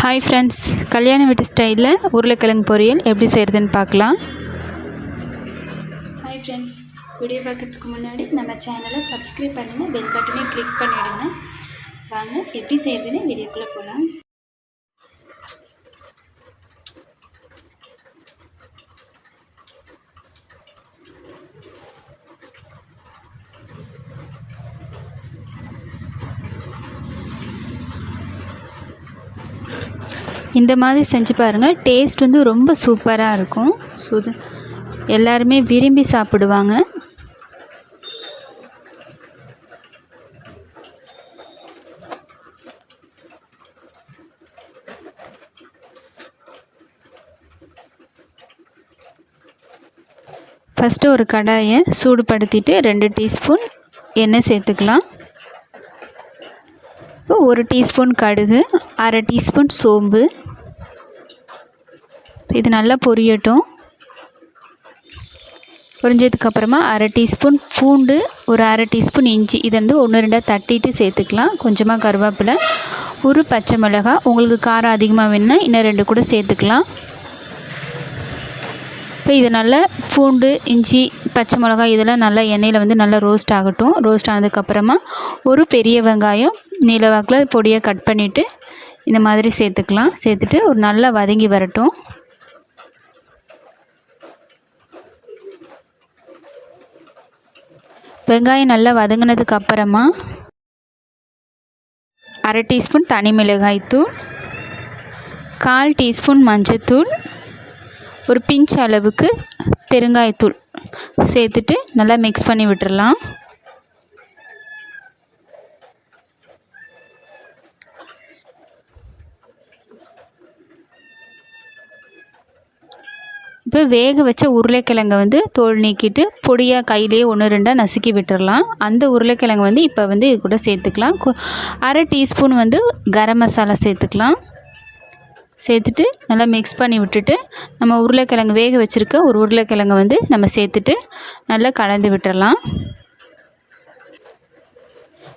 Hi friends, கல்யாண வீட்டு ஸ்டைலில் உருளைக்கிழங்கு பொரியல் எப்படி செய்கிறதுன்னு பார்க்கலாம். ஹாய் ஃப்ரெண்ட்ஸ், வீடியோ பார்க்குறதுக்கு முன்னாடி நம்ம சேனலை சப்ஸ்கிரைப் பண்ணுங்கள், பெல் பட்டனை கிளிக் பண்ணிவிடுங்க. வாங்க எப்படி செய்கிறதுன்னு வீடியோக்குள்ளே போகலாம். இந்த மாதிரி செஞ்சு பாருங்கள், டேஸ்ட் வந்து ரொம்ப சூப்பராக இருக்கும். எல்லாருமே விரும்பி சாப்பிடுவாங்க. ஃபஸ்ட்டு ஒரு கடாயை சூடுபடுத்திட்டு 2 டீஸ்பூன் எண்ணெய் சேர்த்துக்கலாம். 1 டீஸ்பூன் கடுகு, 1/2 டீஸ்பூன் சோம்பு. இது நல்லா பொரியட்டும். பொரிஞ்சதுக்கப்புறமா 1/2 டீஸ்பூன் பூண்டு, ஒரு 1/2 டீஸ்பூன் இஞ்சி, இதை வந்து 1-2 தட்டிட்டு சேர்த்துக்கலாம். கொஞ்சமாக கருவேப்பிலை, ஒரு பச்சை மிளகாய், உங்களுக்கு காரம் அதிகமாக வேணுன்னா இன்னும் 2 கூட சேர்த்துக்கலாம். இப்போ இது நல்லா பூண்டு, இஞ்சி, பச்சை மிளகாய் இதெல்லாம் நல்லா எண்ணெயில் வந்து நல்லா ரோஸ்ட் ஆகட்டும். ரோஸ்ட் ஆனதுக்கப்புறமா ஒரு பெரிய வெங்காயம் நீளவாக்கில் பொடியாக கட் பண்ணிவிட்டு இந்த மாதிரி சேர்த்துக்கலாம். சேர்த்துட்டு ஒரு நல்லா வதங்கி வரட்டும். வெங்காயம் நல்லா வதங்கினதுக்கு அப்புறமா 1/2 டீஸ்பூன் தனி மிளகாய்த்தூள், 1/4 டீஸ்பூன் மஞ்சத்தூள், ஒரு பிஞ்ச் அளவுக்கு பெருங்காயத்தூள் சேர்த்துட்டு நல்லா மிக்ஸ் பண்ணி விட்டுறலாம். இப்போ வேக வச்ச உருளைக்கிழங்கை வந்து தோல் நீக்கிட்டு பொடியாக கையிலேயே 1-2 நசுக்கி விட்டுடலாம். அந்த உருளைக்கிழங்கு வந்து இப்போ வந்து இது கூட சேர்த்துக்கலாம். 1/2 டீஸ்பூன் வந்து கரம் மசாலா சேர்த்துக்கலாம். சேர்த்துட்டு நல்லா மிக்ஸ் பண்ணி விட்டுட்டு நம்ம உருளைக்கிழங்கு வேக வச்சுருக்க ஒரு உருளைக்கிழங்கை வந்து நம்ம சேர்த்துட்டு நல்லா கலந்து விட்டுடலாம்.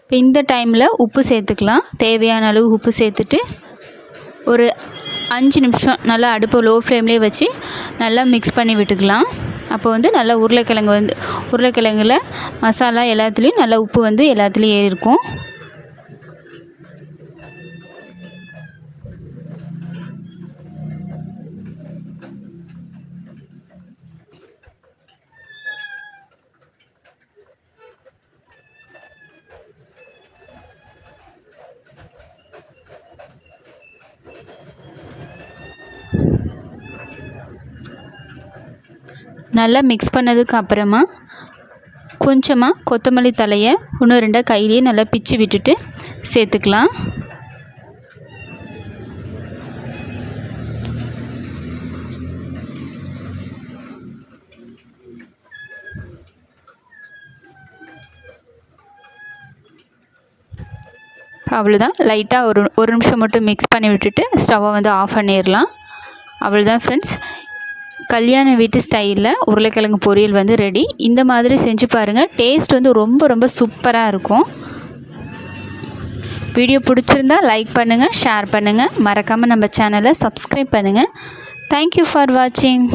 இப்போ இந்த டைமில் உப்பு சேர்த்துக்கலாம். தேவையான அளவு உப்பு சேர்த்துட்டு ஒரு 5 நிமிஷம் நல்லா அடுப்பு லோ ஃப்ளேம்லேயே வச்சு நல்லா மிக்ஸ் பண்ணி விட்டுக்கலாம். அப்போ வந்து நல்லா உருளைக்கிழங்குல மசாலா எல்லாத்துலேயும் நல்லா உப்பு வந்து எல்லாத்துலேயும் ஏறி இருக்கும். நல்லா மிக்ஸ் பண்ணதுக்கு அப்புறமா கொஞ்சமாக கொத்தமல்லி தலையை 1-2 கையிலேயே நல்லா பிச்சு விட்டுட்டு சேர்த்துக்கலாம். அவ்வளோதான். லைட்டாக ஒரு நிமிஷம் மட்டும் மிக்ஸ் பண்ணி விட்டுட்டு ஸ்டவ்வை வந்து ஆஃப் பண்ணிடலாம். அவ்வளோதான் ஃப்ரெண்ட்ஸ், கல்யாண வீட்டு ஸ்டைலில் உருளைக்கிழங்கு பொரியல் வந்து ரெடி. இந்த மாதிரி செஞ்சு பாருங்கள், டேஸ்ட் வந்து ரொம்ப ரொம்ப சூப்பராக இருக்கும். வீடியோ பிடிச்சிருந்தா லைக் பண்ணுங்கள், ஷேர் பண்ணுங்கள், மறக்காமல் நம்ம சேனலை சப்ஸ்கிரைப் பண்ணுங்கள். தேங்க்யூ ஃபார் வாட்சிங்.